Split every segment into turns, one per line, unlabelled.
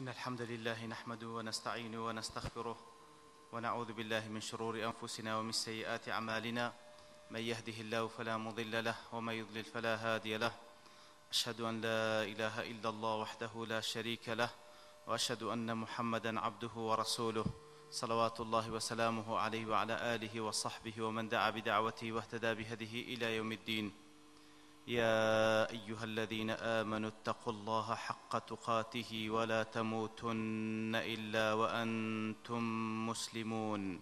إن الحمد لله نحمده ونستعينه ونستغفره ونعوذ بالله من شرور أنفسنا ومن سيئات أعمالنا. من يهده الله فلا مضل له ومن يضلل فلا هادي له. أشهد أن لا إله إلا الله وحده لا شريك له، وأشهد أن محمدًا عبده ورسوله صلوات الله وسلامه عليه وعلى آله وصحبه ومن دعا بدعوته واهتدى بهديه إلى يوم الدين. يا أيها الذين آمنوا اتقوا الله حق تقاته ولا تموتن إلا وأنتم مسلمون.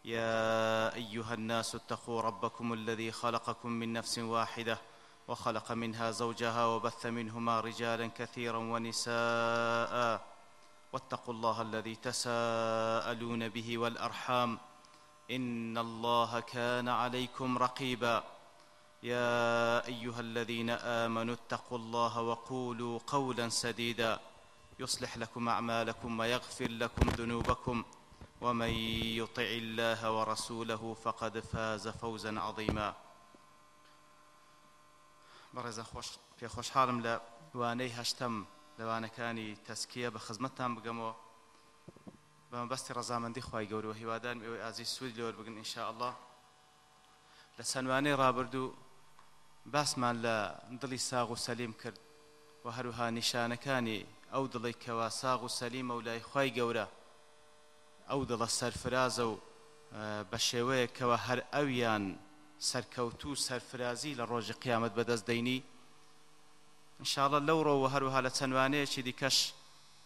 يا أيها الناس اتقوا ربكم الذي خلقكم من نفس واحدة وخلق منها زوجها وبث منهما رجالا كثيرا ونساء، واتقوا الله الذي تساءلون به والأرحام إن الله كان عليكم رقيبا. يا أيها الذين آمنوا اتقوا الله وقولوا قولا سديدا يصلح لكم أعمالكم ويغفر لكم ذنوبكم، ومن يطع الله ورسوله فقد فاز فوزا عظيما. بەڕێزە پێ خۆشحاڵم لە وانەی هەشتەم لەوانەکانی تەزکیە بە خزمەتتان بگەمەوە بە مەبەستی ڕەزامەندی خوای گەورە و هیوادارم ئێوەی ئازیز سوودی لێوە بگرن ئینشاءالله. لە چەندوانەی ڕابردوو باسمان لە دڵی ساغ و سەلیم کرد و هەروها نیشانەکانی ئەو دڵی کەوا ساغ و سەلیمە و لای خوای گەورە، ئەو دڵە سەرفرازە و بە شێوەیەکەوە هەر ئەویان سەرکەوتوو سەرفرازی لە ڕۆژی قیامەت بەدەست دەینی. ئینشاءڵڵا لەوڕۆوە هەروها لە چەندوانەیەکی دیکەش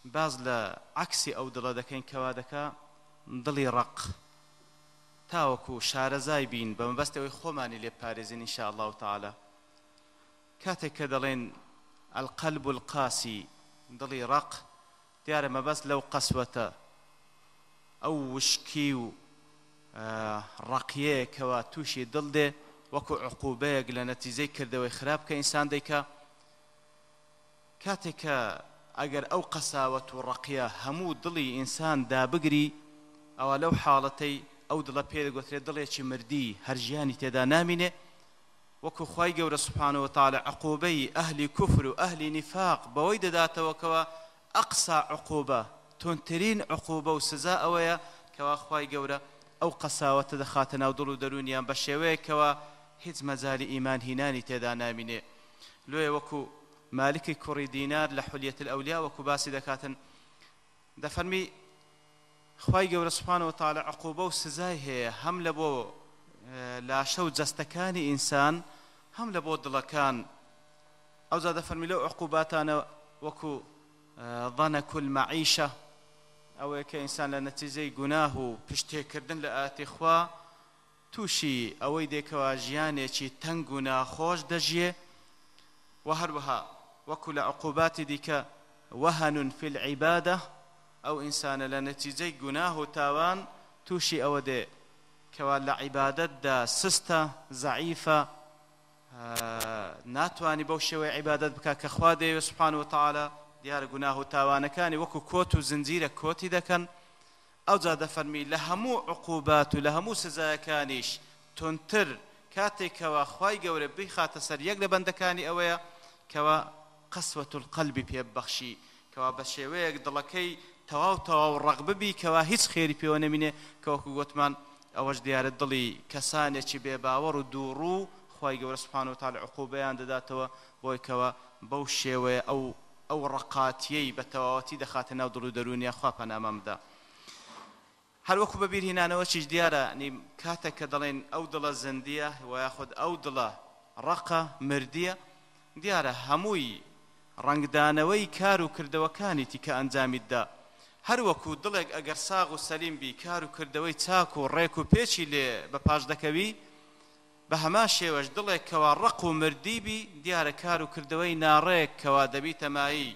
باز لە عەکسی ئەو دڵە دەکەین کەوا دەکا دڵی ڕق، تاوەکو شارەزای بین بە مەبەستەوەی خۆمانی لێ پارێزین ئینشاءالله تعالی. کاتێک کە دەڵێن القەلب القاسی، دڵی ڕق، دیارە مەبەست لەو قەسوەتە، ئەو وشکی و ڕقیەیەکەوە تووشی دڵ دێ وەکو عقوبەیەک لە نەتیجەی کردەوەی خراپ کە ئینسان دەیکا. کاتێک کە ئەگەر ئەو قەساوەت و ڕقیە هەموو دڵی ئینسان دابگری، ئەوە لەو حاڵەتەی ئەو دڵە پێ دەگوترێت دڵێکی مردی، هەر ژیانی تێدا نامینێ. وەکو خوای گەورە سوبحانەهو وتەعالا عقوبەی ئەهلی کوفر و ئەهلی نیفاق بەوەی دەداتەوەکەوە ئەقسا عقوبە، تۆنترین عقوبە و سزا ئەوەیە کەوا خوای گەورە ئەو قەساوەتە دەخاتە ناو دڵ و دەرونیان بە شێوەیەکەوە هیچ مەجالی ئیمان هینانی تێدا نامینێ. لۆیە وەکو مالکی کوڕی دینار لە حولیەت الئەولیا وەکو باسی دەکاتن، دەفەرمی خوای گەورە سوبحانەهو وتەعالا عقوبە و سزای هەیە هەم لە بۆ لاشە و جەستەکانی ئینسان، هەم لە بۆ دڵەکان. ئەوجا دەفەرمی لەو عقوباتانە وەکو ضەنەک المەعیشە، ئەوەیە کە ئینسان لە نەتیجەی گوناه و پشتێکردن لە ئاەتی خوا تووشی ئەوەی دێکەوە ژیانێکی تەنگ و ناخۆش دەژیێ. و هەروەها وەکو لە عقوباتی دیکە وەهەن فی العیبادە، ئەو ئینسانە لە نەتیجەی گوناه و تاوان تووشی ئەوە دێ کەوا لە عیبادەتدا سستە، زەعیفە، ناتوانی بەو شێوەی عیبادەت بکە کە خوا دەیەوێت سوبحانەهو وتەعالا. دیارە گوناه و تاوانەکانی وەکو کۆت و زنجیرە کۆتی دەکەن. ئەوجا دەفەرمی لە هەموو عقوبات و لە هەموو سزایەکانیش تونتر کاتێکەوە خوای گەورە بیخاتە سەر یەک لە بەندەکانی ئەوەیە کەوا قەسوەت القەلبی پێ ببەخشی، کەوا بە شێوەیەک دڵەکەی تەواو تەواو ڕق ببی کەوا هیچ خێری پێوە نەمینێ، کە وەکو گوتمان ئەوەش دیارە دڵی کەسانێکی بێباوەڕ و دووڕوو خوای گەورە سوبحانەهو وتەعالا عقوبەیان دەداتەوە بۆی کەوا بەو شێوەیە ئەو ڕقاتیەی بە تەواوەتی دەخاتە ناو دڵ و دەرونیە. خوا پەنامان بدە. هەر وەکو بەبیر هێنانەوەکیش دیارە کاتێک کە دەڵێن ئەو دڵە زەندیە و یاخود ئەو دڵە ڕقە مردیە، دیارە هەمووی ڕەنگدانەوەی کار و کردەوەکانیتی کە ئەنجامیتدا، هەر وەکو دڵێک ئەگەر ساغ و سەلیم بی کار و کردەوەی چاک و ڕێک و پێچی لێ بە پاش دەکەوی، بە هەما شێوەش دڵێک کەوا ڕق و مردی بی، دیارە کار و کردەوەی ناڕێک کەوا دەبیتە مایی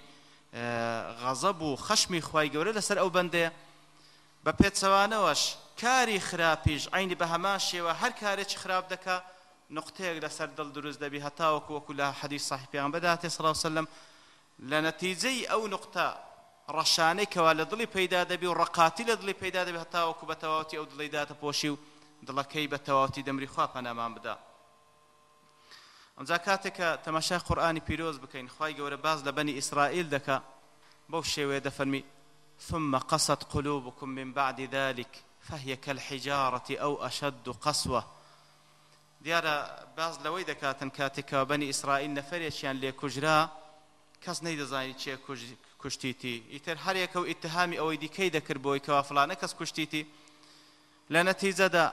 غەزەب و خەشمی خوای گەورە لەسەر ئەو بەندەیە. بە پێچەوانەوەش کاری خراپیش عینی بە هەما شێوە هەر کارێکی خراپ دەکا نقطەیەک لەسەر دڵ دروست دەبی، هەتاوەکو وەکو لە حەدیث صحیح پێغەمبەر دەهاتێ صلی الله علیه وسلم لە نەتیجەی ئەو نقطە ڕەشانەی کەوا لە دڵی پەیدا دەبی و ڕقاتی لە دڵی پەیدا دەبی، هەتاوەکو بە تەواوەتی ئەو دڵی داتەپۆشی و دڵەکەی بە تەواوەتی دەمری. خوا پەنامان بدە. ئەمجا کاتێک کە تەماشای قورئانی پیرۆز بکەین، خوای گەورە باز لە بەنی ئیسرائیل دەکا بەو شێوەیە دەفەرمی ثم قست قلوبكم من بعد ذلك فهي كالحجارة أو أشد قسوة. دیارە باز لەوەی دەکاتن کاتێکەوە بەنی ئیسرائیل نەفەرێکیان لێ کوژرا کەس نەیدەزانی چێ کوشتیتی، ئیتر هەرێکە و ئیتهامی ئەوەی دیکەی دەکرد بۆی کەوا فڵانە کەس کوشتیتی. لە نەتیجەدا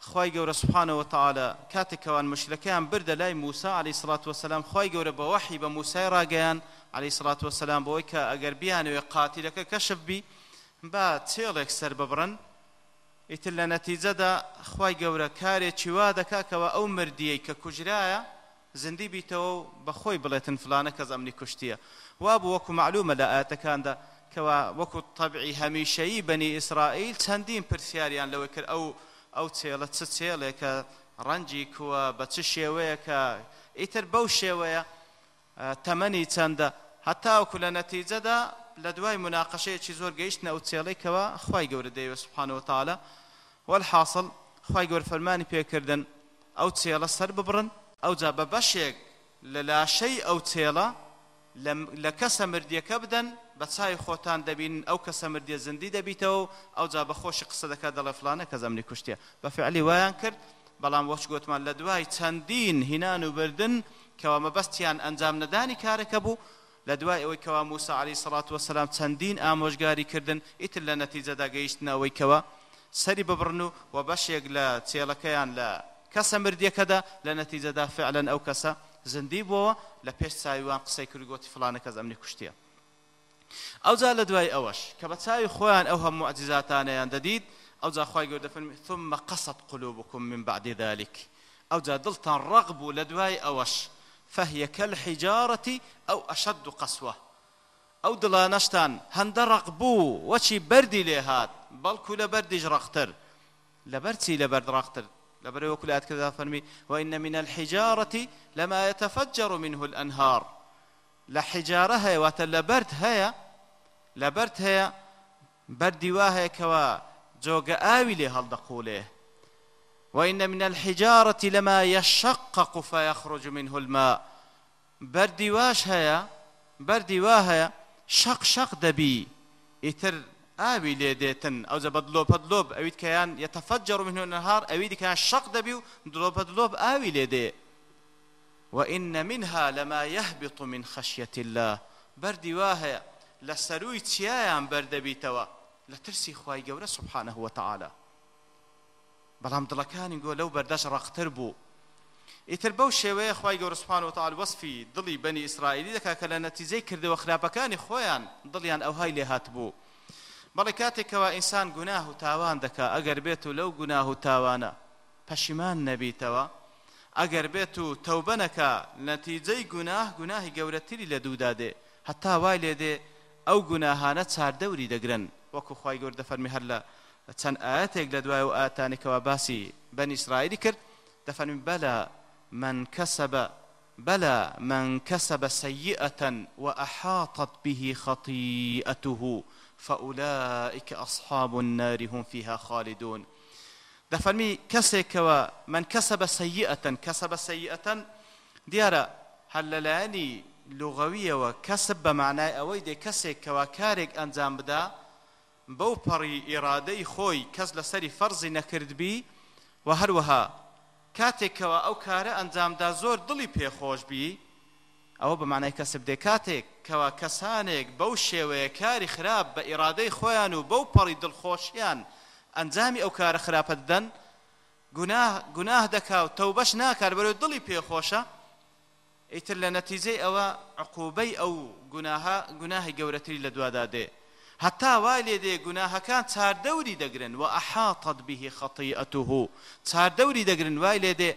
خوای گەورە سبحانه وتعالى کاتێکەوان مشرکەیان بردە لای موسى عليه الصلاة والسلام، خوای گەورە بە وحی بە موسای ڕاگەیان عليه الصلاة والسلام بۆی کە ئەگەر بیانەوێ قاتیلەکە کەشف بی با چێڵێک سەر ببڕن. ئیتر لە نەتیجەدا خوای گەورە کارێکی وا دەکا کەوە ئەو مردیەی کە کوژرایە زندی بیتەوە و بەخۆی بڵێتن فلانە کەس ئەمنی کوشتیە. وا بوو وەکو معلومە لە ئاەتەکاندا کەوا وەکو تەبعی هەمیشەیی بەنی ئیسرائیل چەندین پرسیاریان لەوەی کرد ئەو چێڵە چ چێڵێکە ڕەنجی کووە بە چ شێوەیەکە، ئیتر بەو شێوەیە تەمەنی چەندە، هەتاوەکو لە نەتیجەدا لە دوای مناقەشەیەکی زۆر گەیشتنە ئەو چێڵەی کەوا خوای گەورە دەیوێت سبحانه وتعالى. والحاصل خوای گەورە فەرمانی پێکردن ئەو چێڵە سەر ببڕن، ئەوجا بە بەشێک لە لاشەی ئەو چێڵە لە کەسە مردیەکە بدەن، بە چای خۆتان دەبین ئەو کەسە مردیە زندی دەبیتەوە، ئەوجا بەخۆشی قسە دەکات دەڵێ فلانە کەس ئەمنی کوشتیە. بە فعلی وایان کرد، بەڵام وەش گوتمان لە دوای چەندین هینان و بردن کەوا مەبەستیان ئەنجام نەدانی کارێکە بوو، لە دوای ئەوەی کەوا موسى عليه الصلاة والسلام چەندین ئامۆژگاری کردن، ئیتر لە نەتیجەدا گەیشتنە ئەوەی کەوا سەری ببڕن و بەشێک لە چێڵەکەیان لە کەسە مردیەکەدا لە نەتیجەدا فعلەن ئەو کەسە زندی بووە، لە پێش چاویوان قسەی کرد گوتی فلانە کەس ئەمنی کوشتیە. ئەوجا لە دوای ئەوەش کە بە چاوی خۆیان ئەو هەموو معجزاتانەیان دەدید، ئەوجا خوای گەورە دەفەرمێ ثم قست قلوبكم من بعد ذلك، ئەوجا دڵتان ڕەق بوو لە دوای ئەوەش، فهي كالحجارة أو أشد قسوة. ئەو دڵانەشتان هەندە ڕەق بوو وەچی بەردی لێ هات، بەڵکو لە بەردیش ڕەقتر. لەبەر چی لە بەرد ڕەقتر؟ لەبەر وەکو لە ئاەتەکەدا فەرمی وإن من الحجارة لما يتفجر منه الأنهار. لە حیجارە هەیە واتە لە بەرد هەیە بەردی وا هەیە کەوا جۆگە ئاوی لێ هەڵدەقوڵێ. وإن من الحجارة لما يشقق فيخرج منه الماء. بەردی واش هەیە بەردی وا هەیە شەق دەبی ئیتر ئاوی لێ دێتن، ئەوجا بە دڵۆپە ئەویت کەیان يتفجر منه الأنهار، ئەویدی کەیان شەق دەبی و دڵۆپە ئاوی لێ دێ. وإن منها لما يهبط من خشية الله. بەردی وا هەیە لە سەروی چیایان بەردەبیتەوە لە ترسی خوای گەورە سبحانه وتعالى، بەڵام دڵەکانی گۆ لەو بەردەش ڕەقتر بوو. ئیتر بەو شێوەیە خوای گەورە سبحانه وتعالى وەسفی دڵی بەنی ئیسرائیلی دەکات کە لە نەتیجەی کردەوە خراپەکانی خۆیان دڵیان ئەوهای لێ هات بوو. بەڵێ کاتێکەوە ئینسان گوناه و تاوان دەکا، ئەگەر بێت و لەو گوناه و تاوانە پەشیمان نەبیتەوە، ئەگەر بێت و تەوبە نەکا، نەتیجەی گوناهی گەورەتری لە دوودا دێ، هەتا وای لێ دێ ئەو گوناهانە چاردەوری دەگرن، وەکو خوای گەورە دەفەرمی هەر لە چەند ئاەتێک لە دوای و ئاەتانێکەوە باسی بەنی ئیسرائیلی کرد، دەفەرمی بلى من كسب سيئة وأحاطت به خطيئته فأولئك أصحاب النار هم فيها خالدون. دەفەرمی کەسێکەوە من كسب سيئة دیارە هەر لەلایەنی لوغەویەوە کەسب بە معنای ئەوەی دێ کەسێکەوە کارێک ئەنجام بدا بەو پەڕی ئیرادەی خۆی کەس لەسەری فەرزی نەکردبی، و هەروەها کاتێکەوە ئەو کارە ئەنجامدا زۆر دڵی پێخۆش بی، ئەوە بە معنای کەسب دێ. کاتێکەوە کەسانێک بەو شێوەیە کاری خراپ بە ئیرادەی خۆیان و بەو پەڕی دڵخۆشیان ئەنجامی ئەو کارە خراپە دەدەن، گوناه دەکا و تەوبەش ناکات بەرەو دڵی پێخۆشە، ئیتر لە نەتیجەی ئەوە عقوبەی ئەو گوناهی گەورەتری لە دوادا دێ، هەتا وای لێ دێ گوناهەکان چاردەوری دەگرن و ئەحاطت به خەطیئەته، چاردەوری دەگرن، وای لێ دێ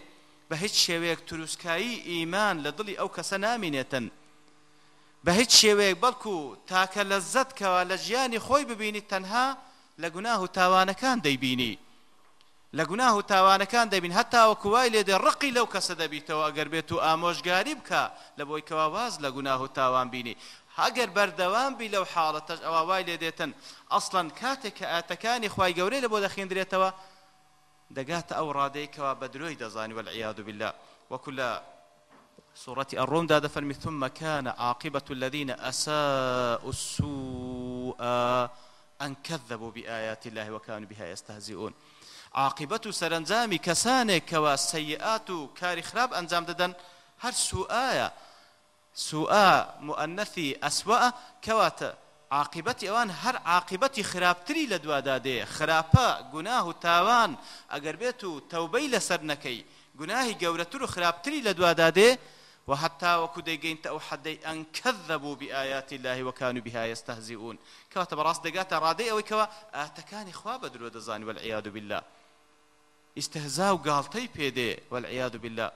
بە هیچ شێوەیەک تروسکایی ئیمان لە دڵی ئەو کەسە نامینێتن، بە هیچ شێوەیەک، بەڵکو تاکە لەزەت کەوا لە ژیانی خۆی ببینی تەنها لە گوناه و تاوانەکان دەیبینی، لە گوناه و تاوانەکان دەبین، هەتا وەکو وای لێ دێ ڕقی لەو کەسە دەبیتەوە ئەگەر بێت و ئامۆژگاری بکە لە بۆی کەوا واز لە گوناه و تاوان بینی. ئەگەر بەردەوام بی لەو حاڵەتەش ئەوە وای لێ دێتن ئەسڵەن کاتێک کە ئاەتەکانی خوای گەورەی لە بۆ دەخێندرێتەوە دەگاتە ئەو ڕادەی کەوا بە درۆی دەزانی والعیاذ بالله. وەکو لە سورة الروم دادا فرمي ثم كان عاقبة الذين أساءوا السوء أن كذبوا بآيات الله وكانوا بها يستهزئون. عاقبة سرنجامي كسانك والسيئات كاري خراب أنجام ددن هر سوء مؤنثي أسوأ كوات عاقبتي أوان هر عاقبتي خرابتري لدوا دادي خرابا گناه تاوان اگر بيتو توبي لسرنكي گناهي گورترو خرابتري لدوا دادي وحتى وكدي جينت أو حدي أن كذبوا بآيات الله وكانوا بها يستهزئون كوات براس دقات رادي أو كوا آتكاني خواب درو دزان والعياذ بالله استهزاء وقالتي بيدي والعياذ بالله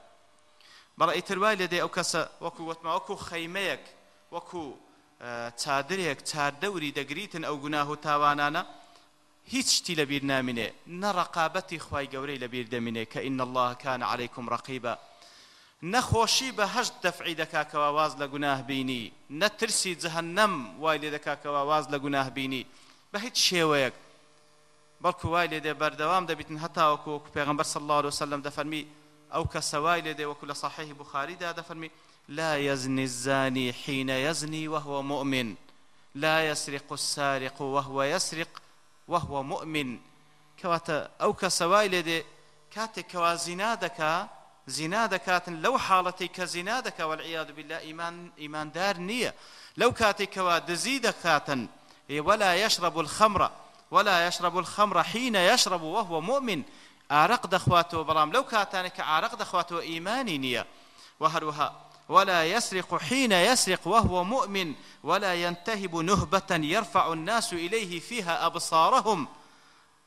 برأي ترواي لدي أو كسا وكو وتما وكو خيميك وكو چادرێک چاردەوری دەگریتن ئەو گوناه و تاوانانە هیچ شتی لەبیر نامینێ نەڕەقابەتی خوای گەورەی لەبیر دەمینێ کە ئین الله کان عەلەیکم ڕەقیبا نەخۆشی بە هەشت دەفعی دەکا کەوا واز لە گوناه بینی نەترسی جەهەنەم وای لێ دەکا کەوا واز لە گوناه بینی بە هیچ شێوەیەک بەڵکو وای لێ دێ بەردەوام دەبیتن هەتاوەکو وەکو پێغەمبەر صلی الله عليه وسلم دەفەرمی ئەو کەسە وای لێ دێ وەکو لە صحیح بوخاریدا دەفەرمی لا يزني الزاني حين يزني وهو مؤمن لا يسرق السارق وهو يسرق وهو مؤمن كواتا أو كسوائل كاتك كوا زنادك لو حالتي كزنادك والعياذ بالله إيمان دار نية لو كاتك كوا دزيدك ولا يشرب الخمر حين يشرب وهو مؤمن عرق دخواته برام لو كاتنك عرق دخواته إيماني نية وهروها ولا يسرق حين يسرق وهو مؤمن ولا ينتهب نهبة يرفع الناس إليه فيها أبصارهم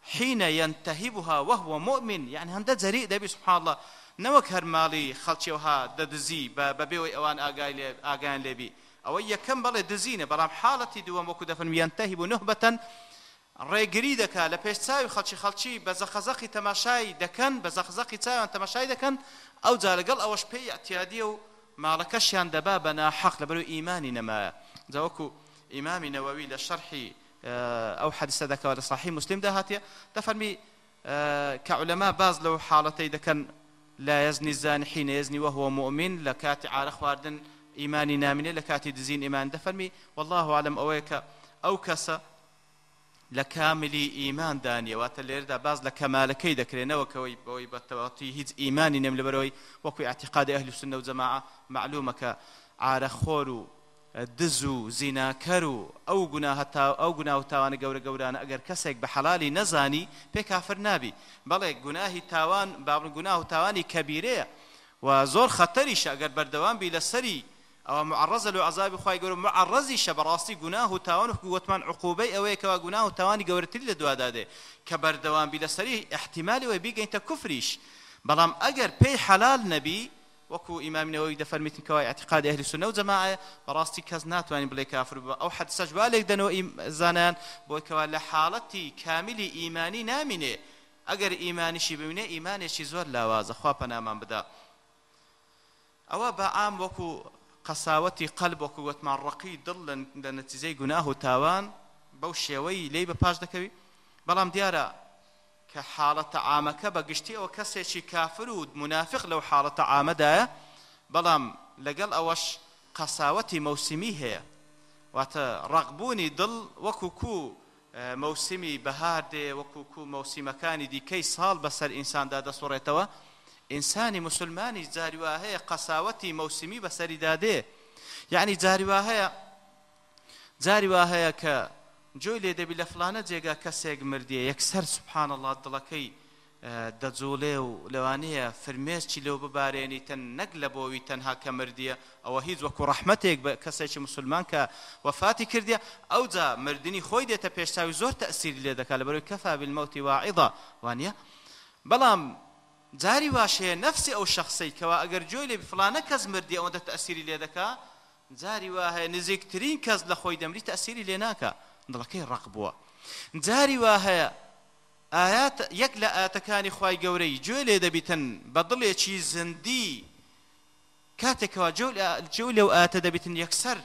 حين ينتهبها وهو مؤمن يعني هنده جريء دبي سبحان الله نوك هرمالي خلشوها ددزي ببيوي اوان آغان لبي او يكم بل دزينه بلام حالتي دوام وكو دفن ينتهب نهبة ريغري دكا لپیش چاوي خلشي بزخزقي تماشاي دكن بزخزقي چاوي تماشاي دكن او جالقل اوش بي اعتياديو مالكشيان دبابنا حق لبرو إيماني نما زوكو إمام نووي للشرح أو حديث ذاك ولا صحيح مسلم ده هاتيا تفرمي كعلماء باز لو حالتي إذا كان لا يزني الزاني حين يزني وهو مؤمن لكاتي عارخ واردن إيماني نامنة لكاتي دزين إيمان دفرمي والله أعلم أويك أو كسا لكاملي إيمان دانية واتلير دا باز لكمالكي ذكرنا وكوي بوي بتواتي هيز إيماني نمل بروي وكوي اعتقاد أهل السنة والجماعة معلومك عارخورو دزو زيناكرو أو جناه تاوان جوران أجر كسك بحلالي نزاني بكافر نبي بل جناه تاوان باب جناه تاواني كبيرة وزور خطريش أجر بردوان بلا سري أو معرض له عذاب خوي يقول معرضي شبراستي جناه تاوانه قوتمان عقوبي أو كوا جناه تاواني جورت لي دواده كبردوان بلا سري احتمالي وبيجي أنت كفريش بلام أجر بي حلال نبي وكو إمام نووي دفرميت كوا اعتقاد أهل السنة والجماعة براستي كزنات وين بلا كافر أو حد سجوالك دنو زانان بو كوا لحالتي كاملي إيماني نامنه أجر إيماني شي بمنه إيماني شي زور لا واز خوابنا من بدا أو بعام وكو قساوتي قلبك وتمع الرقي ضل نتيجة جناه تاوان بوشيوي لي بباج دكوي بلام ديارا كحالة عامك بقشتي أو كسيشي كافر ومنافق لو حالة عامدا بلام لقل أوش قساوتي موسمي هي وترغبوني ضل وكوكو موسمي بهار دي وكوكو موسم كاني دي كي صال بس الإنسان دا صورتوا إنساني مسلماني جاري واهي قساوتي موسمي بسري داده يعني جاري واهي ك جوي ليدي بلفلانة جيغا كسيق مردية يكسر سبحان الله دلكي دجولي ولوانية فرميش لو بباريني تن نقلبوي تنها كمردية أو هيز وكو رحمتك كسيش مسلمان كوفاتي كردية أو جا مردني خوي ديتا بيشتاوي زور تأثير ليدك لبروي كفى بالموت واعظة وانيا بلام جاري واشي نفسي أو شخصي كوا أجر جويلي بفلانة كز مردي أو ده تأثيري ليدكا جاري واه نزيك ترين كز لخوي دمري تأثيري ليناكا ضلكي رقبوا جاري واه آيات يكلا آتكاني خواي جوري جويلي دبيتن بضل شيء زندي كاتك وجولي وآت دبيتن يكسر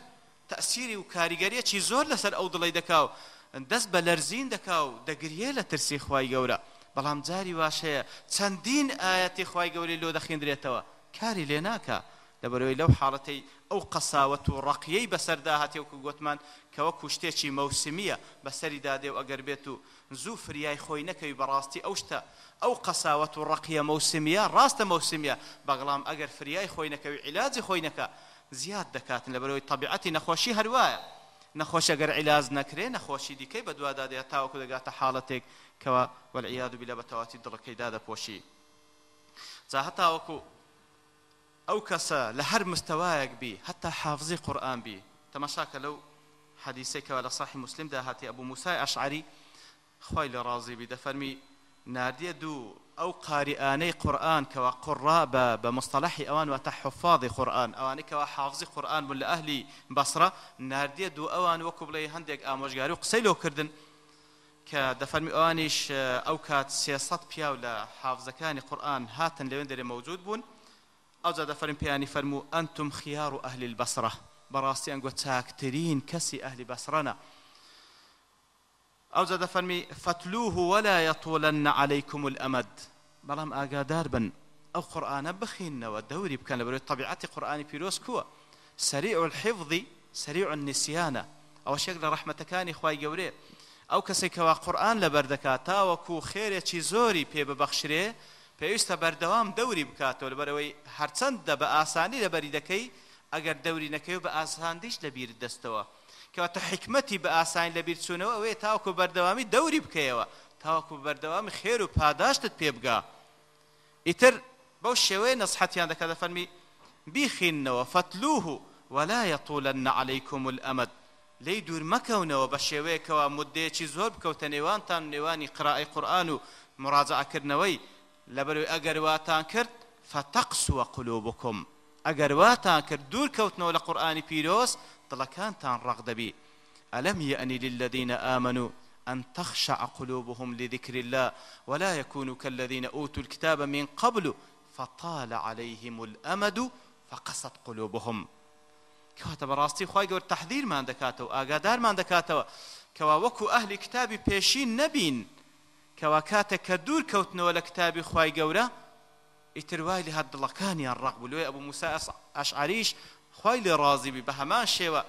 تأثيري وكاريجرية شيء زور لسر أو ضلي دكاو دس بلرزين دكاو دقريه لترسي خواي جورا بلام جاري واشيا چندين آياتي خواي قولي لو دخين دريتوا كاري ليناكا لەبەرەوەی لەو حاڵەتەی ئەو قەساوەت و ڕەقیەی بەسەردا هاتێ وەکو گوتمان کە وەکو شتێکی مەوسمیە بەسەری دادێ و ئەگەر بێت و زوو فریای خۆی نەکەوی بەڕاستی ئەو شتە ئەو قەساوەت و ڕەقیە مەوسمیە ڕاستە مەوسمیە بەڵام ئەگەر فریای خۆی نەکەوی عیلاجی خۆی نەکە زیاد دەکاتن لەبەرەوەی طەبیعەتی نەخۆشی هەروایە نەخۆش ئەگەر عیلاج نەکرێ نەخۆشی دیکەی بەدووادا دێت تاوەکو دەگاتە حاڵەتێک کەوا وەالعیاذ بالله بەتەواتی دڵەکەیدا دەپۆشی جا هەتا وەکو ئەو کەسە لە هەر مستەوایەک بی هەتا حافظی قورئان بی تەماشاکە لەو حەدیثێکەوە لە صحیح مسلمدا هاتی ئەبوو موسای ئەشعەری خوای لە ڕازی بی دەفەرمی ناردیە دوو ئەو قاریئانەی قورئان کەوا قوڕا بە مصطلحی ئەوان واتە حفاظی قورئان ئەوانەی کەوا حافظی قورئان بوون لە ئەهلی بەسرە ناردیە دوو ئەوان وەکو بڵێ هەندێک ئامۆژگاری و قسەی لەو کردن کە دەفەرمی ئەوانیش ئەو کات 300 پیاو لە حافزەکانی قورئان هاتن لەوێن دەرێ مەوجود بوون ئەوجا دەفەرمی پێیانی فەرموو ئەنتم خیار ئەهلی البەسرە بەڕاستی ئەنگۆ چاکترین کەسی ئەهلی بەسرەنە ئەوجا دەفەرمی فەتلوه ولا يطولن عليكم الأمد بەڵام ئاگادار بن ئەو قورئانە بخینەوە دەوری بکەن لەبەرەوەی طەبیعەتی قورئانی پیرۆز کووە سەریع الحفظ سەریع النسیانە ئەوە شێک لە ڕەحمەتەکانی خوای گەورەیە ئەو کەسێک کەوا قورئان لەبەر دەکات تاوەکو خێرێکی زۆری پێ ببەخشرێ پێویستە بەردەوام دەوری بکاتەوە لەبەرەوەی هەرچەندە بە ئاسانی لەبەری دەکەی ئەگەر دەوری نەکەی بە ئاساندیش لەبیر دەستەوە کەواتە حکمەتی بە ئاسانی لەبیر چوونەوە ئەوەیە تاوەکو بەردەوامی دەوری بکەیەوە تاوەکو بەردەوامی خێر و پاداشتت پێ بگا ئیتر بەو شێوەیە نەسحەتیان دەکات دەفەرمی بیخینەوە فەتلوه ولا يطولن عليكم الأمد لێی دوور مەکەونەوە بە شێوەیەکەوە مدەیەکی زۆر بکەوتە نێوانتان نێوانی قراءەی قورئان و مراجعەکردنەوەی لەبەرەوەی ئەگەر واتان کرد فتقسو قلوبكم ئەگەر واتان کرد دوور کەوتنەوە لە قورئانی پیرۆز دڵەکانتان ڕەق دەبی ئەلەم یەئنی للذین آمنوا أن تخشع قلوبهم لذكر الله ولا يكونوا كالذين أوتوا الكتاب من قبل فطال عليهم الأمد فقست قلوبهم كواتە بەڕاستی خوای گەورە تەحذیرمان دەکاتەوە ئاگادارمان دەکاتەوە کەوا وەکو ئەهلی کتابی پێشین نەبین کەوا کاتێک کە دوور کەوتنەوە لە کتابی خوای گەورە ئیتر وای لە هەر دڵەکانیان ڕەق بوو لێ ئەبوو موسای ئەشعەریش خوای لێ ڕازی بی بە هەمان شێوە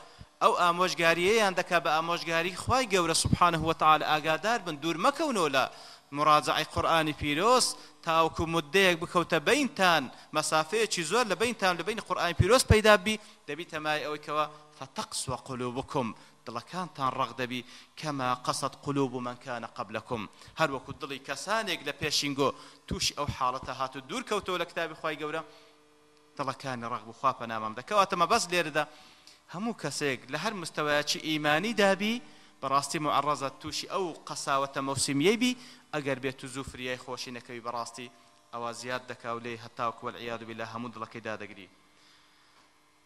ئەو ئامۆژگاریەیان دەکا بە ئامۆژگاری خوای گەورە سوبحانه وتعالى ئاگادار بن دوور مەکەونەوە لە مراجعەی قورئانی پیرۆز تاوەکو مدەیەک بکەوتە بەینتان مەسافەیەکی زۆر لە بەینتان لە بەینی قورئانی پیرۆز پەیدا بی دەبیتە مای ئەوەی کەوا فتقسو قلوبكم دڵەکانتان ڕەق دەبی کەما قەسەت قلوب من كان قبلكم هەر وەکو دڵی کەسانێک لە پێشینگۆ تووشی ئەو حاڵەتە هاتو دوور کەوتەوە لە کتابی خوای گەورە دڵەکانی ڕەق بوو خوا پەنامام دەکەواتە مەبەست لێرەدا هەموو کەسێک لە هەر مستەوایەکی ئیمانی دابی بەڕاستی معڕەزە تووشی ئەو قەساوەتە مەوسمیەی بی ئەگەر بێت و زوو فریای خۆشی نەکەوی بەڕاستی ئەوە زیاد دەکا و لێ هەتاوەکو وەالعیاذ بالله هەموو دڵەکەی دادەگری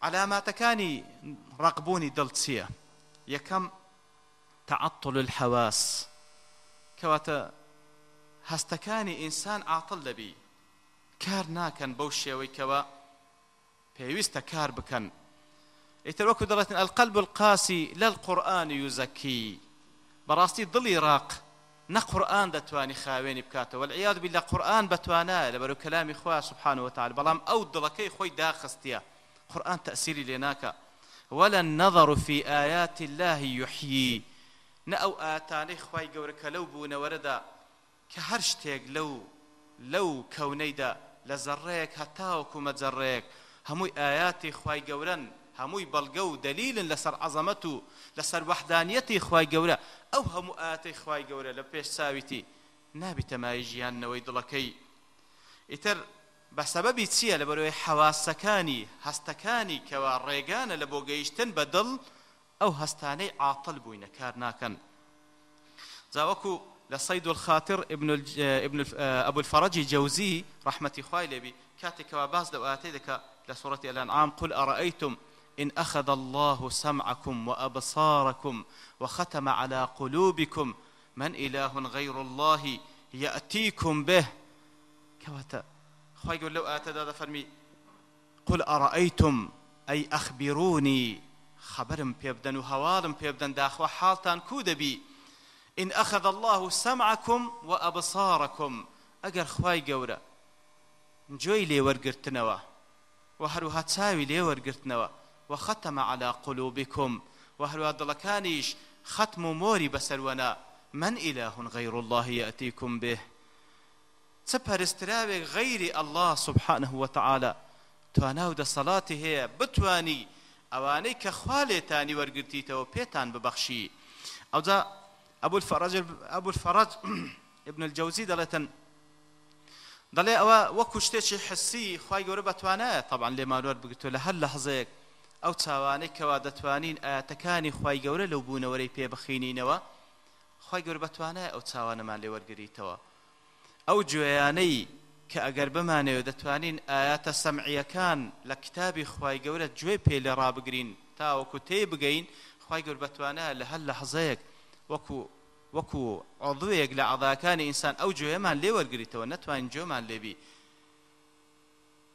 علاماتەکانی ڕەقبوونی دڵ چییە؟ یەکەم تعطل الحواس کەواتە هەستەکانی ئینسان عاتڵ دەبی کار ناکەن بەو شێوەی کەوە پێویستە کار بکەن ئیتر وەکو دەڵێتن القلب القاسي لا القرآن يزكي بەڕاستی دڵی ڕاق نە قورئان دەتوانی خاوێنی بکاتەوە والعیاذ بالله قورئان بەتوانایە لەبەرەو کەلامی خوا سبحانه وتعالى بەڵام ئەو دڵەکەی خۆی داخستیە قورئان تەئسیری لێ ناکە ولا النظر في آيات الله يحيي نە ئەو ئاەتانەی خوای گەورە کە لەو بوونەوەرەدا کە هەر شتێک لەو کەونەیدا لە زەڕەیەک هەتاوەکو مەجەڕەیەک هەمووی ئاياتی خوای گەورەن هەمووی بەڵگە و دەلیلن لەسەر عەزەمەت و لەسەر وەحدانیەتی خوای گەورە ئەو هەموو ئاەتەی خوای گەورە لە پێش چاویتی نابیتە مای ژیاننەوەی دڵەکەی ئیتر بە سەبەبی چییە لەبەرەوەی حەواسەکانی هەستەکانی کەوا ڕێگانە لە بۆ گەیشتن بە دڵ ئەو هەستانەی عاتڵ بووینە کار ناکەن جا وەکو لە صەید الخاتر ئەبو الفەرەج جەوزی ڕەحمەتی خوای لێبی کاتێکەوە باس لەو ئاەتەی دەکا لە سوورەتی الأنعام قل أرأيتم إن أخذ الله سمعكم وأبصاركم وختم على قلوبكم من إله غير الله يأتيكم به كواتا خواهي يقول لو آتدا فرمي قل أرأيتم أي أخبروني خبرم بيبدن وهوالم بيبدن داخوا حالتان كودبي إن أخذ الله سمعكم وأبصاركم أجر خواهي قورا جوي لي ورقرتنوا وهروها تساوي لي ورقرتنوا وختم على قلوبكم وهروها دلكانيش ختم موري بسرونا من إله غير الله يأتيكم به سبهر استرابك غير الله سبحانه وتعالى تواناو دا صلاته هي بتواني اواني كخوالي تاني ورقرتيتو بيتان ببخشي او دا ابو الفرج ابن الجوزي دلي او وكو شتي حسي خواي قرب بتوانا طبعا لما نور بقتو لهل لحظيك او تاواني كوا دتوانين اتكاني خواي قرب لو بونا وري بي بخينينوا خواي قرب بتوانا او تاوانا مان لي ورقريتوا او جوياني كأجر بمانه دتوانين آيات السمعية كان لكتابي خواي جورة جوي بيل رابقرين تا وكو تيبقين خواي جور بتوانا لهال لحظيك وكو عضويك لعضا كان إنسان أو جوي مان لي ورقريتو نتوان جو مان لي بي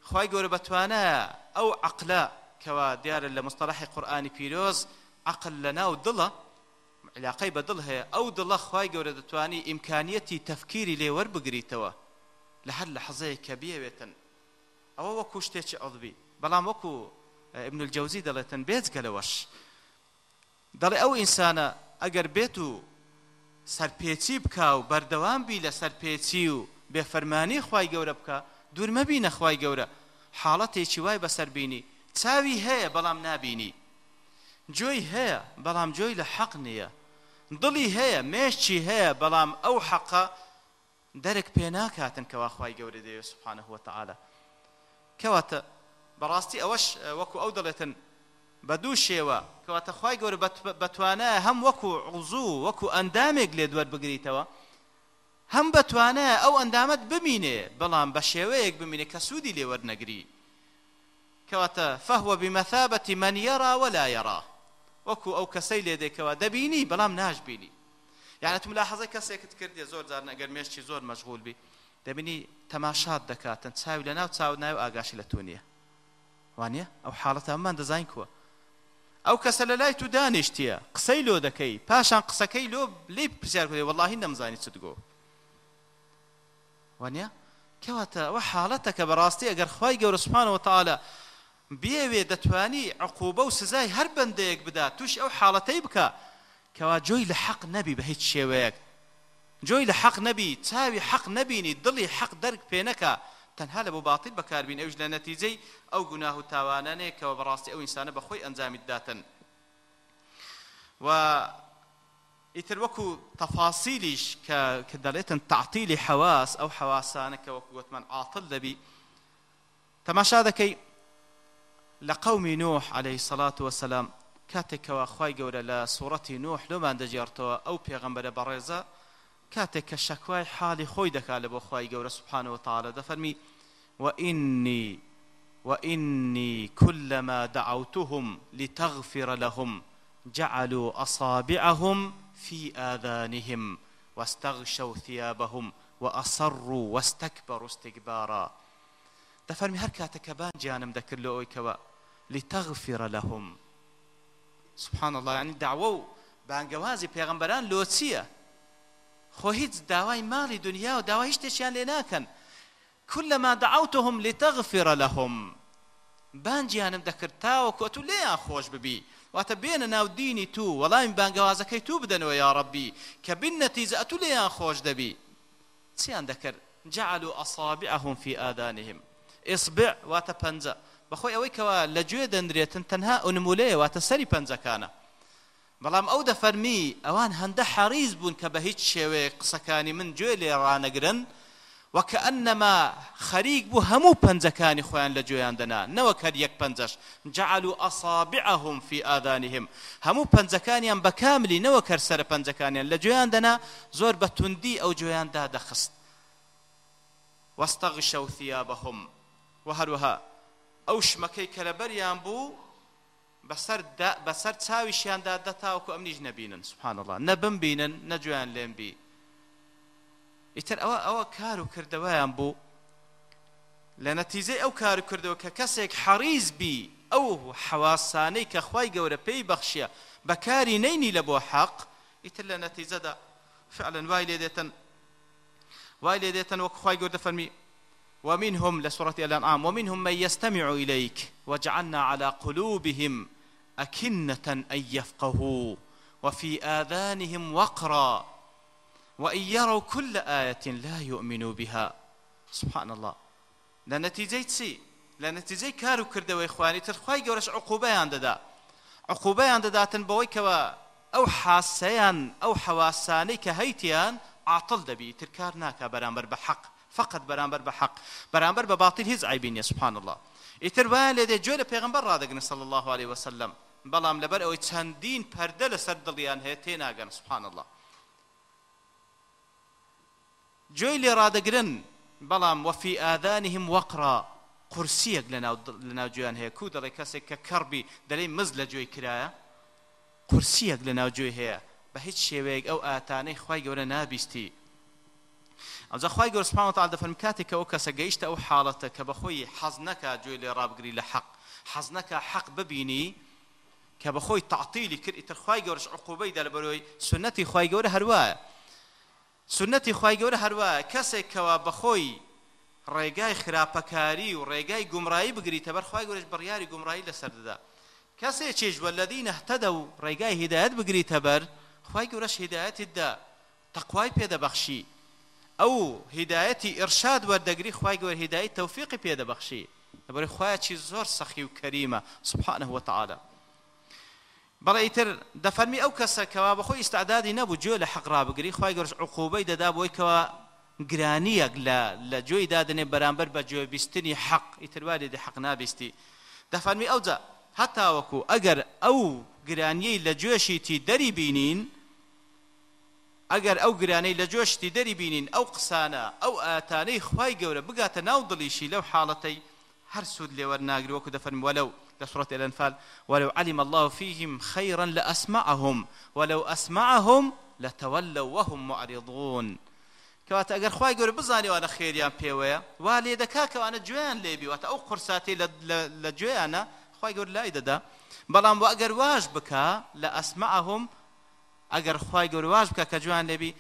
خواي جور بتوانا أو عقلا كوا ديار المصطلح قرآني بيروز عقل لنا ودله علاقي بدلها أو دله خواي جور دتواني إمكانيتي تفكيري لي وربقريتو لحد لحظة كبيرة أو وكو شتيش عضبي بلام وكو ابن الجوزي دلتن بيت قالوش دلي أو إنسان أجر بيتو سربيتي بكاو بردوان بي لسربيتيو بفرماني خواي جورا بكا دور ما بينا خواي جورا حالتي شواي بسر بيني تساوي هي بلام نابيني جوي هي بلام جوي لحقنية ضلي هي ماشي هي بلام أو حقا درك بيناك هاتن كوا خواي جوري ديو سبحانه وتعالى كواتا براستي أوش وكو أودلتن بدوشيوا كواتا خواي جوري بتوانا هم وكو عضو وكو أندامك لدور بقريتوا هم بتوانا أو أندامت بمينه بلام بشيويك بمينه كسودي لور نقري كواتا فهو بمثابة من يرى ولا يرى وكو أو كسيلي دي كوا دبيني بلام ناج بيني يعني تملاحظة كسيك تكردي زور زارنا أجر ماشي زور مشغول بي دبيني تماشات دكاتن تساوي لنا وتساوي لنا وآقاشي لتونية وانيا أو حالتها أمان دزاين كوا أو كسلالاي تدانشتيا قسيلو دكي باشان قسكيلو لي بسيار كودي والله إنم زاني تصدقو وانيا كواتا وحالتك براستي أجر خواي جور سبحانه وتعالى بيوي دتواني عقوبة وسزاي هربن ديك بدا توش أو حالتي بكا كوا جوي لحق نبي بهيت شويك جوي لحق نبي تساوي حق نبيني ضلي حق درك بينك تنها لبو باطل بكار بين اوج لنتيجي او جناه تاواناني كوا براستي او انسان بخوي انزام الداتن و يتروكو تفاصيلش كدليتن تعطيل حواس او حواسانك وكوت من عاطل لبي تماشا ذكي لقوم نوح عليه الصلاة والسلام كاتك واخواي جورا لا سورة نوح لما اندجرتوا او بيغمبر بريزا كاتك الشكواي حالي خوي دكا لبو اخواي جورا سبحانه وتعالى دفرمي وإني كلما دعوتهم لتغفر لهم جعلوا أصابعهم في آذانهم واستغشوا ثيابهم وأصروا واستكبروا استكبارا دفرمي هر كاتك بان جانم دكر له كوا لتغفر لهم سبحان الله يعني دعوة بانجوازي بيغمبران لوتسية خوهيد داواي مالي دنيا وداواي اشتشيان لناكن كلما دعوتهم لتغفر لهم بانجيانم دكرتا وكوتو ليه خوش ببي واتبين ناو ديني تو والله من بانجوازكي تو بدنوا يا ربي كبنتي زأتو ليه خوش دبي سيان ذكر جعلوا أصابعهم في آذانهم إصبع واتبنزا بخوي أوي كوا لجوي دندريتن تنها أنموليه واتسري بنزا كان بلام أو دفرمي أوان هنده حريز بون كبهيت شوي قسكاني من جوي لي رانقرن وكأنما خريق بو همو بنزكاني خوان لجوي عندنا نوكر يك بنزش جعلوا أصابعهم في آذانهم همو بنزكاني بكاملي نوكر سر بنزكاني لجوي عندنا زور بتندي أو جوي عندها دخست واستغشوا ثيابهم وهروها أوش مكي كلبريان بو بسر تساوي شيان دادتا وكو أمنيج نبينا سبحان الله نبن بينا نجوان لين بي يتر أو كارو كردوان بو لنتيجة أو كارو كردو ككسيك حريز بي أو حواساني كخواي قورة بي بخشية بكاري نيني لبو حق يتر لنتيجة دا فعلا وايلي ديتن وكخواي قورة فرمي ومنهم لسورة الأنعام ومنهم من يستمع إليك وجعلنا على قلوبهم أكنة أن يفقهوا وفي آذانهم وقرا وإن يروا كل آية لا يؤمنوا بها. سبحان الله. لنتيجة سي لنتيجة كارو كردوا إخواني ترخواي جورش عقوبيان ددا عقوبيان دداتن بويكوا أو حاسيان أو حواساني كهيتيان عطل دبي تركارناك برامبر بحق فقط برامبر بحق برامبر بباطل هز عيبين يا سبحان الله. يتربان لدي جول پیغمبر رادقن صلى الله عليه وسلم بلام لبر او چندین پرده لسر دلیان هیتینا گن سبحان الله. جويل رادقرن بلام وفي آذانهم وقرا قرسيق لنا جوان هي كود الله كسك ككربي دليل مزل جوي كرايا قرسيق لنا جوي هي بهيج شيء أو آتاني خواي جورا نابستي أو خواي جور سبحانه وتعالى فمكاتك أو كسجيشت أو حالتك بخوي حزنك جويل رابقري لحق حزنك حق ببيني كبخوي تعطيلي كر خواي جورش عقوبي دل بروي سنتي خواي جور هروا سنتي خواي جور هروا كسك وبخوي ڕێگای خراپەکاری و ڕێگای گومڕایی بگریتە بەر خوای گەورەش بڕیاری گومڕایی لەسەردەدا کەسێکیش وەلەذینە اهتەدەو و ڕێگای هیدایەت بگریتە بەر خوای گەورەش هیدایەتی دا تەقوای پێدەبەخشی ئەو هیدایەتی ئیرشاد وەردەگری خوای گەورە هیدایەت تەوفیقی پێدەبەخشی لەبەرەوەی خوایەکی زۆر سەخی و کەریمە سبحانه وتعالى. بەڵێ ئیتر دەفەرمی ئەو کەسە کەوا بەخۆی ئیستعدادی نەبوو گوێ لە حەق ڕابگری خوای گەورەش عقوبەی دەدا بۆی کەوا گرانیەک لە جۆی دادنێ بەرامبەر بە گوێبیستنی حەق ئیتر وا لێدە حەق نابیستی. دەفەرمی ئەوجا هەتاوەکو ئەگەر ئەو گرانیەی لە گوێشیتی دەری بینین ئەگەر ئەو گرانەی لە گوێشتی دەری بینین ئەو قسانە ئەو ئاتانەی خوای گەورە بگاتە ناو دڵیشی لەو حاڵەتەی هەر سوود لێوەرناگری وەکو دەفەرمی وەلەو لسورة الأنفال ولو علم الله فيهم خيرا لأسمعهم ولو أسمعهم لتولوا وهم معرضون. كوات أجر خواي يقول بزاني وأنا خير يا بيويا والي دكاك وأنا جوان ليبي وات أو قرصاتي لجوانا خواي يقول لا إذا بلام وأجر واجبك لأسمعهم أجر خواي يقول واجبك كجوان ليبي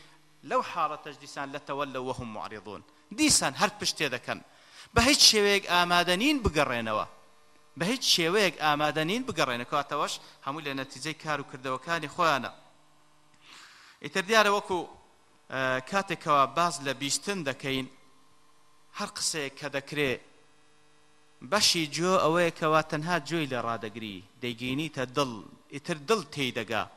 لو حارة تجديسان لتولوا وهم معرضون ديسان هر بشتي ذكن بهيج شويك آمادنين بقرينوا بهيج شويك آمادنين بقرينا كواتوش همول لنا تزي كارو كردوكاني خوانا يترديار وكو كاتكوا باز لبيشتن دكين هر قصه كدكري بشي جو اوي كوا تنها جوي لرادقري ديجيني تدل يتردل تيدقا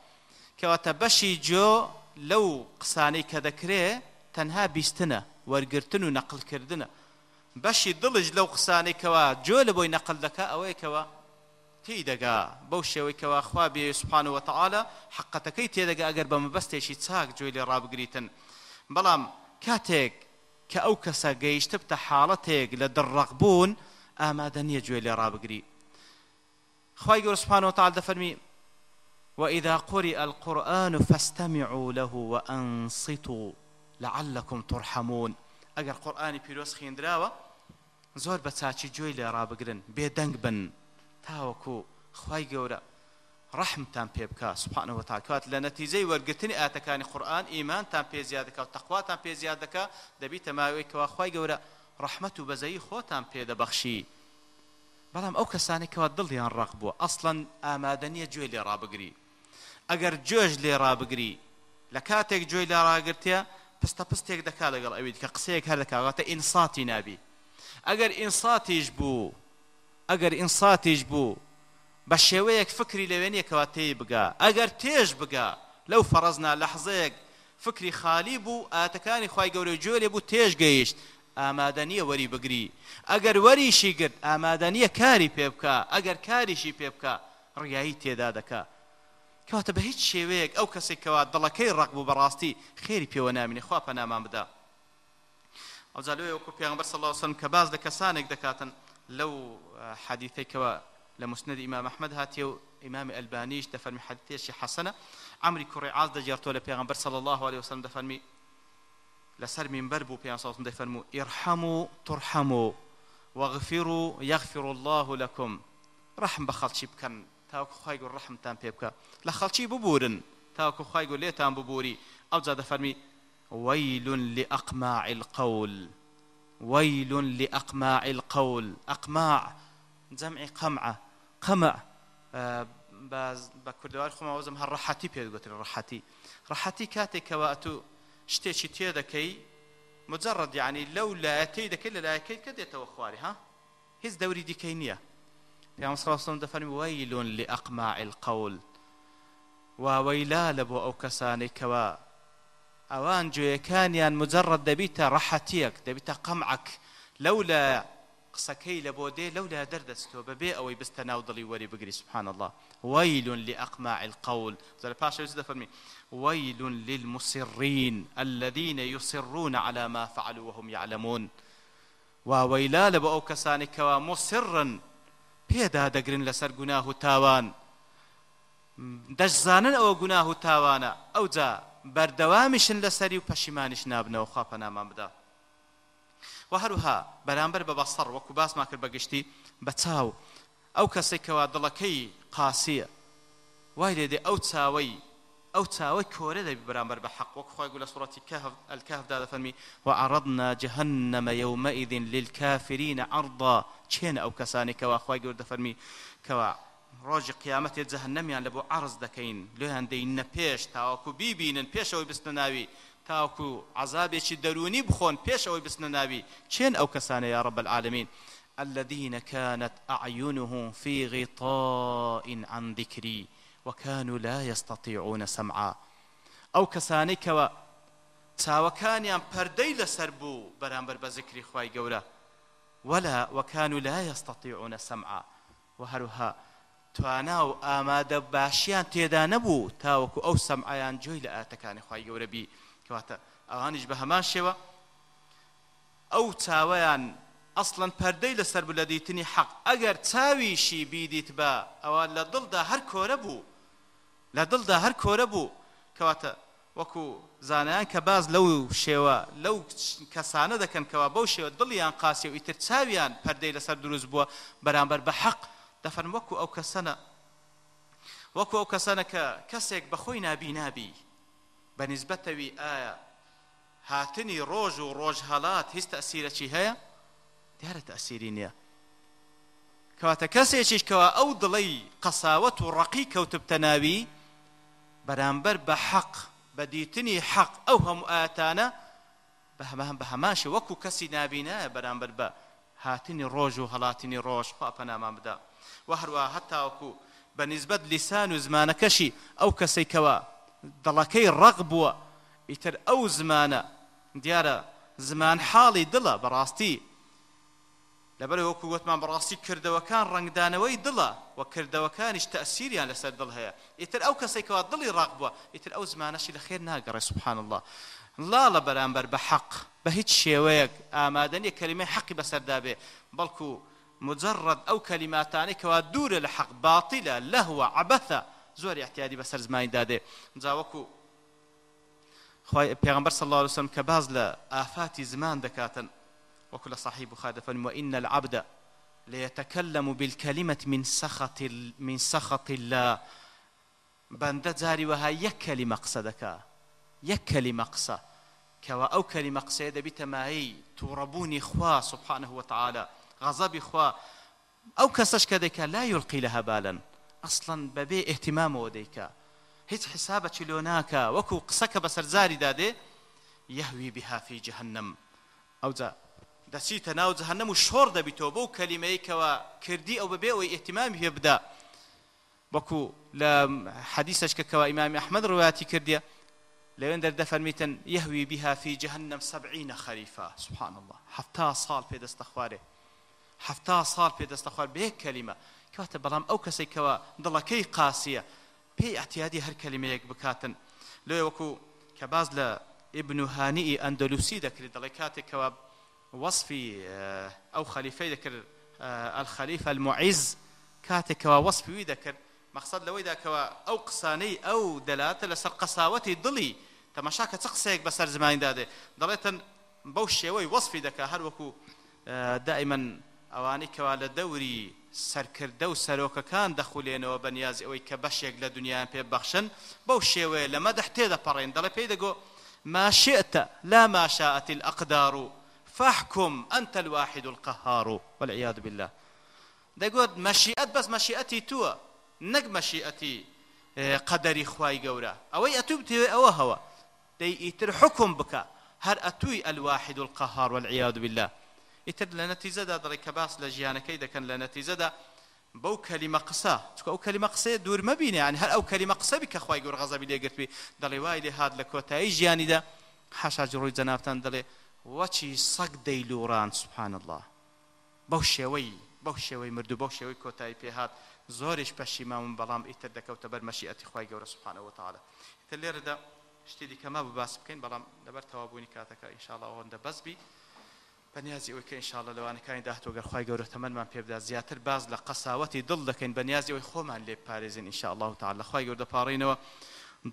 كوا بشي جو لو قصاني كدكري تنها بيستنا ورقرتنو نقل كردنا بشي دلج لو قصاني كوا جو لبوي نقل دكا اوي كوا تيدقا بوشي اوي كوا اخوابي سبحانه وتعالى حقتكي تيدقا اقر بمبستيشي تساق جوي لرابقريتن بلام كاتيك كأوكسا جيش تبت حالتك لدرقبون آمادنية جوي لرابقري خواي سبحانه وتعالى دفرمي وإذا قرئ القرآن فاستمعوا له وأنصتوا لعلكم ترحمون. أجر قرآن بيروس خيندراوة زور بتساتشي جوي لرابقرن بيدنق بن تاوكو خواي جورا رحمتان بيبكا سبحانه وتعالى كات لنتيجه ورقتني اتكاني قران ايمان تام بي زيادك وتقوى تام بي زيادك دبيت ما ويك واخوي جورا رحمته بزي خوتان بي دبخشي بلام او كساني كوا ضل يان رغبو اصلا امادنيه جوي لي رابقري اگر جوج لي رابقري لكاتك جوي لي راقرتيا بستيك دكاله قال اويد كقسيك هذاك غاتا انصاتي نبي اگر انصاتي يجبو بشويك فكري لويني كواتي بقى اگر تيج بقى لو فرضنا لحظيك فكري خالي بو اتكاني خواي قولي جولي بو تيج قيشت آمادانية وري بقري اگر وري شي قد آمادانية كاري بيبكا اگر كاري شي بيبكا رياهي تيدادكا كواتب هيت شويك او كسي كوات دلكي رقبو براستي خيري بيونا مني خواب نامان بدا او زالوي وكو بيغمبر صلى الله عليه وسلم كباز دكسانك دكاتن لو حديثي كوا لمسند إمام أحمد هاتيو إمام البانيش دفرمي حديث حسنة عمري كوري عاز دجرتو لبيغمبر صلى الله عليه وسلم دفرمي لسر من بربو بيغمبر صلى الله عليه وسلم دفرمو ارحموا ترحموا واغفروا يغفر الله لكم رحم بخلشي بكن تاوكو خواي يقول رحم تام بيبكا لخلشي ببورن تاوكو خواي يقول ليه تام ببوري أو زاد دفرمي ويل لأقماع القول ويل لأقماع القول. أقماع جمع قمعة. قمع بكردوار خما وزم هالرحتي بيقول الرحتي. رحتي كاتك واتو شتيشي تيدكي مجرد يعني لولا تيدك إلا لا كي كده توخواري ها هز دوري دي كينية. في عمر صلى الله عليه وسلم دفن ويل لأقماع القول وويلا لبو أو كساني كوا أوان جو كانيان مجرد دبيتا رحتيك دبيتا قمعك لولا قسكي لبودي لولا دردستو ببي أو يبستنا وضلي وري بقري سبحان الله. ويل لأقماع القول. زال باشا يزد فرمي ويل للمصرين الذين يصرون على ما فعلوا وهم يعلمون. وويلا لبو أو كساني كوا مصرا بيدا دقرن لسر قناه تاوان دجزانا أو قناه تاوانا أو جا بردوامشن لسري وبشمانش نابنا وخافنا ما بدا. وهروها بەرامبەر بە بەسەڕ وەکو باسمان کرد بەگشتی بە چاو ئەو کەسێکەوە دڵەکەی قاسیە وای لێ دێ ئەو چاوەی کۆرە دەبی بەرامبەر بە حەق وەکو خۆی گوڵە سوڕەتی الکهفدا دەفەرمی وعرضنا جهنم يومئذ للكافرين عرضا. چێن ئەو کەسانی کەوا خۆی گەورە دەفەرمی کەوا ڕۆژی قیامەتێ جەهەنەمیان لە بۆ عەرز دەکەین لێیان دەینە پێش تاوەکو بیبینن پێشەوەی بستنە ناوی تاوكو عذابي دروني بخون بيش أو بسننابي شين أو كسانة يا رب العالمين الذين كانت أعينهم في غطاء عن ذكري وكانوا لا يستطيعون سمعا. أو كسانة كوا تاوكان يام پردي لسربو برامبر بذكري خواي قولا ولا وكانوا لا يستطيعون سمعا. وهروها تواناو آماد باشيان تيدا نبو تاوكو أو سمعيان جوي لآتكان خواي قولا بي كواتا أغانيش بهمان شوا أو تاويان أصلا پردي لسر بلديتني حق أجر تاوي شي بيديت با أو لدل دا هر كوربو لدل دا هر كوربو كواتا وكو زانيان كباز لو شوا لو كسانة دكن كوا بو شوا دليان قاسي ويتر تاويان پردي لسر دروز بوا برامبر بحق دفن وكو أو كسانة كسيك بخوي نابي بنسبة آية هاتني روج وروج هالات هست تأثير شي هيا ديار تأثيرين كواتا كسيش كوا أو ضلي قساوة رقيقة وتبتناوي برامبر بحق بديتني حق أو هم آتانا بهماشي وكو كسي نابينا برامبر با هاتني روج وهلاتني روج خافنا ما بدا. وهروا حتى وكو بنسبة لسان زمانكشي أو كسي كوا دڵەکەی ڕق بووە ئیتر ئەو زمانە دیارە زمان حاڵی دڵە بەڕاستی لەبەرەوەی وەکو گوتمان بەڕاستی کردەوەکان ڕەنگدانەوەی دڵە و کردەوەکانیش تەئسیریان لەسەر دڵ هەیە. ئیتر ئەو کەسێکەوە دڵی ڕق بووە ئیتر ئەو زمانەشی لە خێر ناگەڕێ سوبحان الله. لاڵە بەرامبەر بە حەق بە هیچ شێوەیەک ئامادە نییە کەلیمەی حەقی بەسەردا بێ بەڵکو مجرد ئەو کەلیماتانەی کەوا دوورە لە حەق باتیلە لەهوە عەبەثە زۆر احتیادی بەسەر زمانی دادێ. جا وەکو پێغەمبەر صلی الله عليه وسلم کە باز لە ئافاتی زمان دەکاتن وەکو لە صحیح بوخاری دەفەرمێ وإن العبد ليتكلم بالكلمة من سخط الله. بەندە جاری وەها یەک کەلیمە قسە دەکا یەک کەلیمە قسە کەوا ئەو کەلیمە قسەیە دەبیتە مایەی تووڕەبوونی خوا سبحانه وتعالى غەزەبی خوا. ئەو کەسەش کە دەکا لا يلقي لها بالا أصلاً ببي اهتمام وديكا هيت حسابك لوناكا وكو قسك بسرزاري دادي يهوي بها في جهنم أو ذا دسيت ناو جهنم وشور دا بتوبو كلميك وكردي أو ببي أو اهتمام يبدأ وكو لا حديثك كوا إمام أحمد رواتي كرديا لو اندر دفن ميتن يهوي بها في جهنم 70 خريفا. سبحان الله 7 صال في دستخواره 7 صال في دستخوار بهيك كلمة كواتا بلام أو كسي كوا دڵەکەی قاسية بي اعتيادي هر كلمة بكاتن لو وكو كباز لابن هانئي أندلسي ذكر دڵەکاتێک كوا وصفي أو خليفة ذكر الخليفة المعز كاتێک كوا وصفي ذكر مقصد لوي ذا كوا أو قساني أو دلالة لسر قساوتي ضلي تماشاك تقسيك بسر زمان داده ضليتن بوشي وي وصفي ذكا هر وكو دائما أواني كوا لدوري سەرکردە و سەرۆکەکان دەخولێنەوە بەنیازی ئەوەی کە بەشێک لە دنیایان پێ بەخشن بەو شێوەیە لە مەدەح تێدەپەڕێن دەڵێ پێی دەگۆ ما شئت لا ما شاءت الأقدار فاحكم أنت الواحد القهار والعياذ بالله. دەگوت مەشیئەت بەس مەشیئەتی تووە نەک مەشیئەتی قەدەری خوای گەورە. ئەوەی ئەتوو بتەوێ ئەوە هەوە دەی ئیتر حکم بکە هەر ئەتووی الواحد القهار والعياذ بالله. ئیتر لە نەتیجەدا دەڵێ کە باس لە ژیانەکەی دەکەن لە نەتیجەدا بەو کەلیمە قسە چکە ئەو کەلیمە قسەیە دوور مەبینێ، یعنی هەر ئەو کەلیمە قسە بی کە خوای گەورە غەزەبی لێگرتوی دەڵێ وای لێ هات لە کۆتایی ژیانیدا حاشا ڕووی جەنابتان دەڵێ وەچی سەگ دەیلوڕان سبحان الله بەو شێوەی مردو بەو شێوەی کۆتایی پێهات زۆریش پەشیمانم بەڵام ئیتر دەکەوتە بەر مەشیئەتی خوای گەورە سبحانەه وتعالى. ئیتر لێرەدا شتی دیکە ما باس بکەین بەڵام لەبەر تەوابوونی کاتەکە ئینشاءالله ئەوەندە بەس بی بەنیازی ئەوەی کە ئینشاءالله لەوانەکانی داهاتوە گەر خوای گەورە تەمەنمان پێ بدات زیاتر باز لە قەساوەتی دڵ دەکەین بەنیازی ئەوەی خۆمان لێ بپارێزین ئینشاءالله تعالى. خوای گەورە دەپاڕینەوە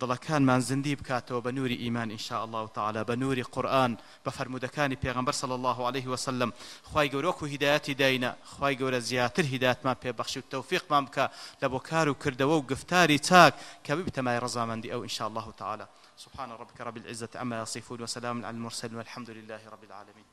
دڵەکانمان زندی بکاتەوە بە نووری ئیمان ئینشاءالله تعالى، بە نووری قورئان، بە فەرمودەکانی پێغەمبەر صلی الله عليه وسلم. خوای گەورە وەکو هیدایەتی داینە، خوای گەورە زیاتر هیدایەتمان پێبەخشی و تەوفیقمان بکە لە بۆ کار و کردەوە و گفتاری چاک کە ببتە مای ڕەزامەندی ئەو ئینشاءالله تعالى. سبحان ربك رب العزة عما يصفون وسلام على المرسلين والحمد لله رب العالمين.